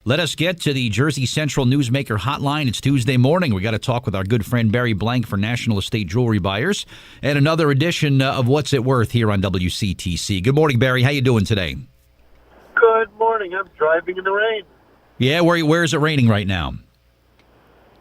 Let us get to the Jersey Central Newsmaker Hotline. It's Tuesday morning. We got to talk with our good friend Barry Blank for National Estate Jewelry Buyers, and another edition of What's It Worth here on WCTC. Good morning, Barry. How you doing today? Good morning. I'm driving in the rain. Yeah, where is it raining right now?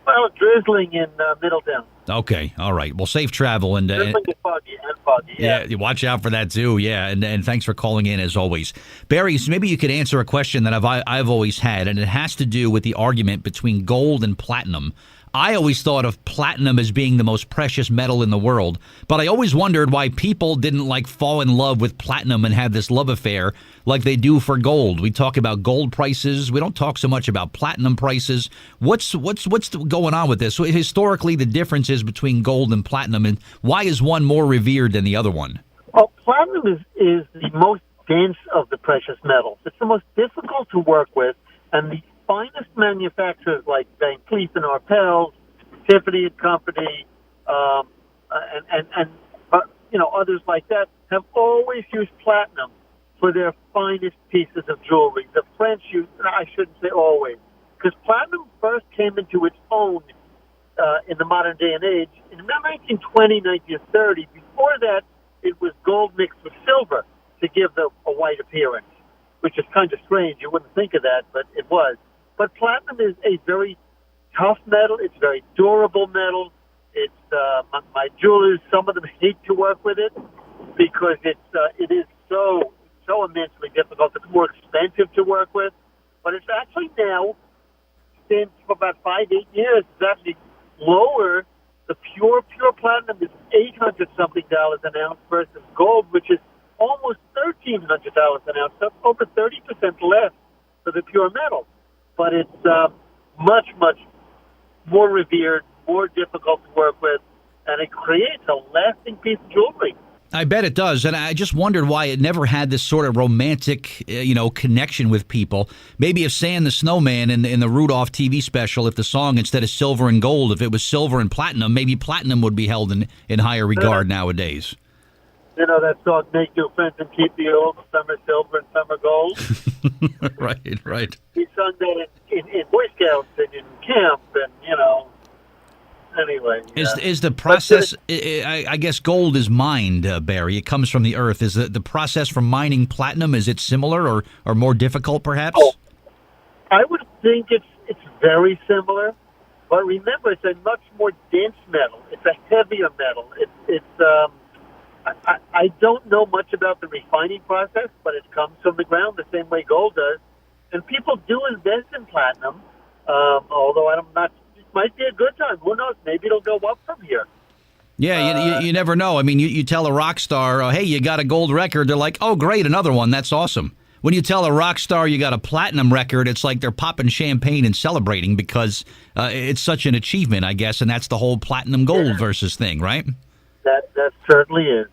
Well, drizzling in Middletown. Okay, all right. Well, safe travel and Drizzling and foggy. yeah, watch out for that too. Yeah, and thanks for calling in as always, Barry. So maybe you could answer a question that I've always had, and it has to do with the argument between gold and platinum. I always thought of platinum as being the most precious metal in the world, but I always wondered why people didn't fall in love with platinum and have this love affair like they do for gold. We talk about gold prices. We don't talk so much about platinum prices. What's going on with this? So historically, the differences between gold and platinum, and why is one more revered than the other one? Well, platinum is the most dense of the precious metals. It's the most difficult to work with, and the finest manufacturers like Van Cleef and Arpels, Tiffany and Company, and others like that have always used platinum for their finest pieces of jewelry. The French I shouldn't say always, because platinum first came into its own in the modern day and age in about 1920, 1930. Before that, it was gold mixed with silver to give a white appearance, which is kind of strange. You wouldn't think of that, but it was. But platinum is a very tough metal. It's a very durable metal. It's my jewelers, some of them hate to work with it because it is so immensely difficult. It's more expensive to work with. But it's actually now, since about 5-8 years, it's actually lower. The pure platinum is $800-something an ounce versus gold, which is almost $1,300 an ounce. That's over 30% less for the pure metal. But it's much, much more revered, more difficult to work with, and it creates a lasting piece of jewelry. I bet it does, and I just wondered why it never had this sort of romantic, connection with people. Maybe if Sand the Snowman in the Rudolph TV special, if the song, instead of silver and gold, if it was silver and platinum, maybe platinum would be held in higher regard nowadays. You know that song, Make New Friends and Keep the Old, Some are Silver and Some are Gold? Right. He sung that in Boy Scouts and in camp, and, anyway. Is the process, I guess gold is mined, Barry. It comes from the earth. Is the process for mining platinum, is it similar or more difficult, perhaps? Oh, I would think it's very similar, but remember, it's a much more dense metal. It's a heavier metal. I don't know much about the refining process, but it comes from the ground the same way gold does. And people do invest in platinum, although it might be a good time. Who knows? Maybe it'll go up from here. Yeah, you never know. I mean, you tell a rock star, hey, you got a gold record. They're like, oh, great, another one. That's awesome. When you tell a rock star you got a platinum record, it's like they're popping champagne and celebrating because it's such an achievement, I guess, and that's the whole platinum gold versus thing, right? That certainly is.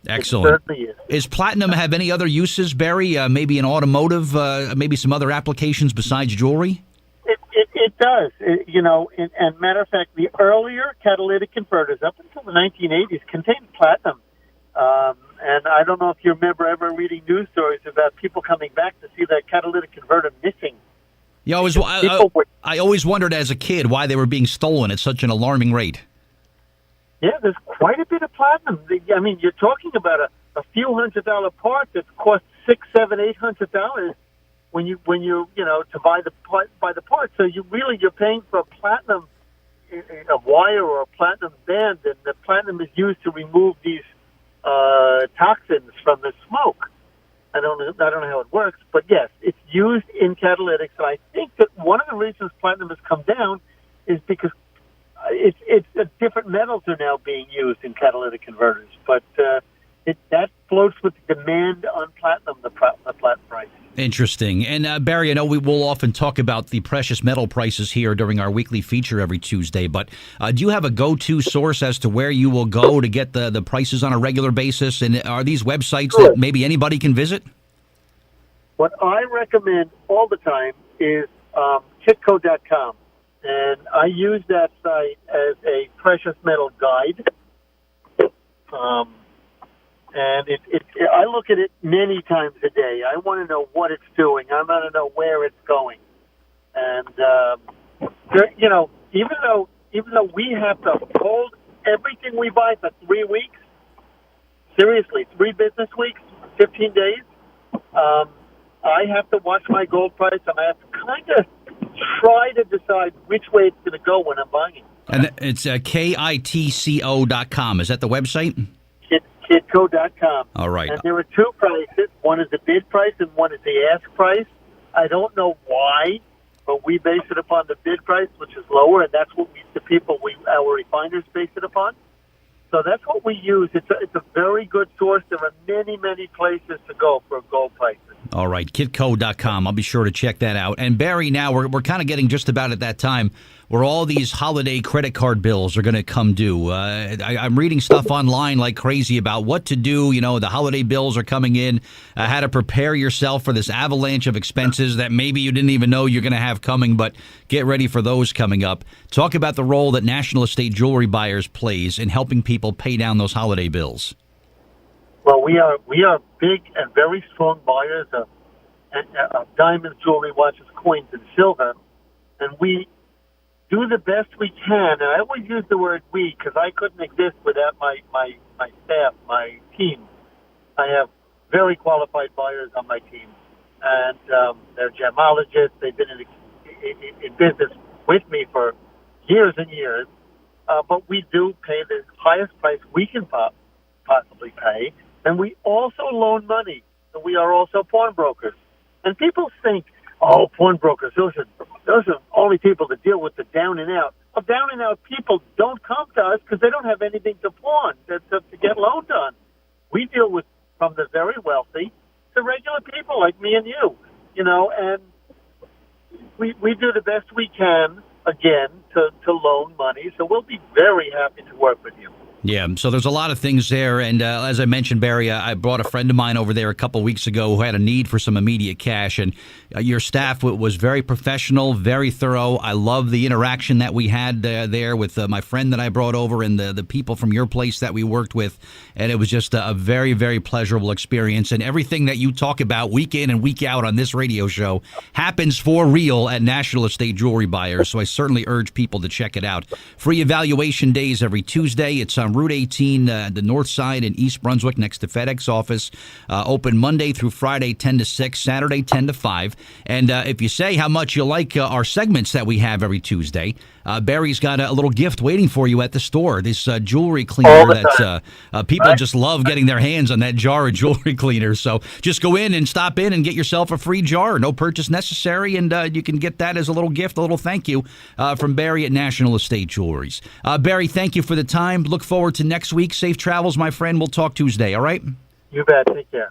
Excellent. Is platinum have any other uses, Barry? Maybe in automotive, maybe some other applications besides jewelry? It does. And matter of fact, the earlier catalytic converters up until the 1980s contained platinum. And I don't know if you remember ever reading news stories about people coming back to see that catalytic converter missing. Yeah, I always wondered as a kid why they were being stolen at such an alarming rate. Yeah, there's quite a bit of platinum. I mean, you're talking about a few $100 part that costs $600, $700, $800 when you to buy the part. So you're paying for a platinum a wire or a platinum band, and the platinum is used to remove these toxins from the smoke. I don't know how it works, but yes, it's used in catalytics. And I think that one of the reasons platinum has come down is because it's different metals are now being used in catalytic converters, but that floats with the demand on platinum, the platinum price. Interesting. And Barry, I know we will often talk about the precious metal prices here during our weekly feature every Tuesday, but do you have a go-to source as to where you will go to get the prices on a regular basis? And are these websites that maybe anybody can visit? What I recommend all the time is Kitco.com. And I use that site as a precious metal guide. And I look at it many times a day. I want to know what it's doing. I want to know where it's going. even though we have to hold everything we buy for 3 weeks, seriously, 3 business weeks, 15 days, I have to watch my gold price, and I have to kind of try to decide which way it's going to go when I'm buying it. And it's KITCO.com. Is that the website? Kitco.com. All right. And there are 2 prices. One is the bid price and one is the ask price. I don't know why, but we base it upon the bid price, which is lower, and that's what our refiners base it upon. So that's what we use. It's a very good source. There are many, many places to go for gold prices. All right, Kitco.com. I'll be sure to check that out. And Barry, now we're kind of getting just about at that time where all these holiday credit card bills are going to come due. I'm reading stuff online like crazy about what to do. You know, the holiday bills are coming in, how to prepare yourself for this avalanche of expenses that maybe you didn't even know you're going to have coming, but get ready for those coming up. Talk about the role that National Estate Jewelry Buyers plays in helping people pay down those holiday bills. Well, we are big and very strong buyers of diamonds, jewelry, watches, coins, and silver, and we do the best we can. And I always use the word we because I couldn't exist without my staff, my team. I have very qualified buyers on my team, and they're gemologists. They've been in business with me for years and years, but we do pay the highest price we can possibly pay. And we also loan money. So we are also pawnbrokers. And people think, oh, pawnbrokers, those are only people that deal with the down and out. Well, down and out people don't come to us because they don't have anything to pawn to get loaned on. We deal with from the very wealthy to regular people like me and you, and we do the best we can, again, to loan money. So we'll be very happy to work with you. Yeah, so there's a lot of things there, and as I mentioned, Barry, I brought a friend of mine over there a couple weeks ago who had a need for some immediate cash, and your staff was very professional, very thorough. I love the interaction that we had there with my friend that I brought over and the people from your place that we worked with, and it was just a very, very pleasurable experience, and everything that you talk about week in and week out on this radio show happens for real at National Estate Jewelry Buyers, so I certainly urge people to check it out. Free evaluation days every Tuesday. It's on Route 18, the north side in East Brunswick, next to FedEx office. Open Monday through Friday, 10 to 6, Saturday, 10 to 5. And if you say how much you like our segments that we have every Tuesday, Barry's got a little gift waiting for you at the store. This jewelry cleaner that people just love getting their hands on that jar of jewelry cleaner. So just go in and stop in and get yourself a free jar. No purchase necessary, and you can get that as a little gift, a little thank you from Barry at National Estate Jewelries. Barry, thank you for the time. Look forward to next week. Safe travels, my friend. We'll talk Tuesday, all right? You bet. Take care.